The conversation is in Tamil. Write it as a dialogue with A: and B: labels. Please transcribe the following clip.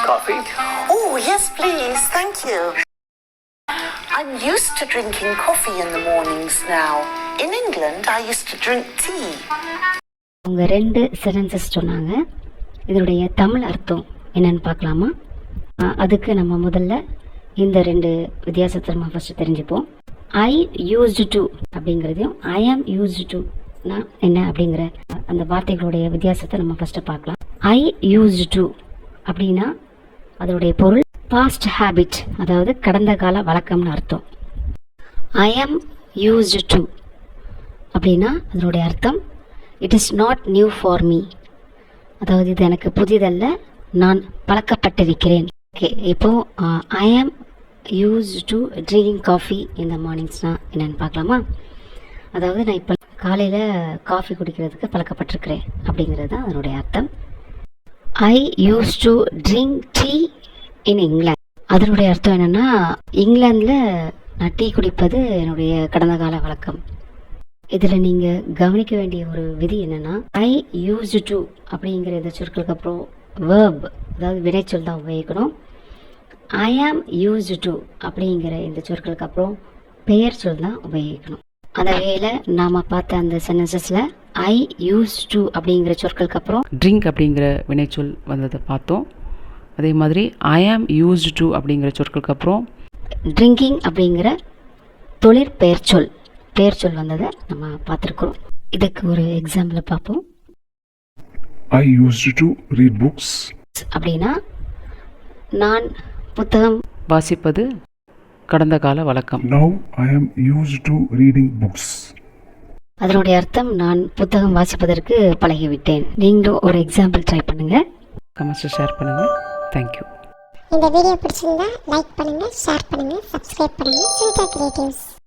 A: Coffee?
B: Oh, yes, please. Thank you. I'm used to drinking coffee in the mornings now. In England, I used to drink tea.
C: அவங்க 2 சென்டென்சஸ் சொன்னாங்க. இதனுடைய தமிழ் அர்த்தம் என்னன்னு பார்க்கலாமா? அதுக்கு நம்ம முதல்ல இந்த 2 வித்தியாசத்தை நம்ம ஃபஸ்ட்டு தெரிஞ்சுப்போம். ஐ யூஸ்டு டு அப்படிங்கிறதையும் ஐ ஆம் யூஸ்டு டுனா என்ன அப்படிங்கிற அந்த வார்த்தைகளுடைய வித்தியாசத்தை நம்ம ஃபஸ்ட்டு பார்க்கலாம். ஐ யூஸ்டு டு அப்படின்னா அதனுடைய பொருள் பாஸ்ட் ஹேபிட், அதாவது கடந்த கால வழக்கம்னு அர்த்தம். ஐ ஆம் யூஸ்டு டு அப்படின்னா அதனுடைய அர்த்தம் it is not new for me, அதாவது இது எனக்கு புதிதல்ல, நான் பழக்கப்பட்டிருக்கிறேன். ஓகே, இப்போது I am used to drinking coffee in the மார்னிங்ஸ்னால் என்னென்னு பார்க்கலாமா? அதாவது நான் இப்போ காலையில் காஃபி குடிக்கிறதுக்கு பழக்கப்பட்டிருக்கிறேன் அப்படிங்கிறது தான் அதனுடைய அர்த்தம். ஐ யூஸ் டு ட்ரிங்க் டீ இன் இங்கிலாந்து, அதனுடைய அர்த்தம் என்னென்னா இங்கிலாந்தில் நான் டீ குடிப்பது என்னுடைய கடந்த கால வழக்கம். இதில் நீங்கள் கவனிக்க வேண்டிய ஒரு விதி என்னென்னா ஐ யூஸ்டு டு அப்படிங்கிற இந்த சொற்களுக்கு அப்புறம் வேர்ப், அதாவது வினைச்சொல் தான் உபயோகிக்கணும். ஐ ஆம் யூஸ்டு டு அப்படிங்கிற இந்த சொற்களுக்கு அப்புறம் பெயர் சொல் தான் உபயோகிக்கணும். அந்த வகையில் நாம் பார்த்த அந்த சென்டென்சஸில் ஐ யூஸ் டு அப்படிங்கிற சொற்களுக்கு அப்புறம்
D: ட்ரிங்க் அப்படிங்கிற வினைச்சொல் வந்ததை பார்த்தோம். அதே மாதிரி ஐ ஆம் யூஸ்டு டு அப்படிங்கிற சொற்களுக்கு அப்புறம்
C: ட்ரிங்கிங் அப்படிங்கிற தொழிற்பெயர் சொல் வந்ததை நம்ம பார்த்துருக்குறோம். இதுக்கு ஒரு எக்ஸாம்பிளை பார்ப்போம்.
E: I used to read books.
C: அப்படின்னா நான் புத்தகம்
D: வாசிப்பது கடந்த கால வழக்கம்.
E: Now I am used to reading books.
C: அதனுடைய அர்த்தம் நான் புத்தகம் வாசிப்பதற்கு பழகிவிட்டேன். நீங்களும் ஒரு எக்ஸாம்பிள் ட்ரை பண்ணுங்கள்,
D: கமெண்ட்ஸை ஷேர் பண்ணுங்கள். தேங்க்யூ.
F: இந்த வீடியோ பிடிச்சிருந்தா லைக் பண்ணுங்கள், ஷேர் பண்ணுங்கள், சப்ஸ்கிரைப் பண்ணுங்கள். ஸ்வீட்டா கிரியேட்டிவ்ஸ்.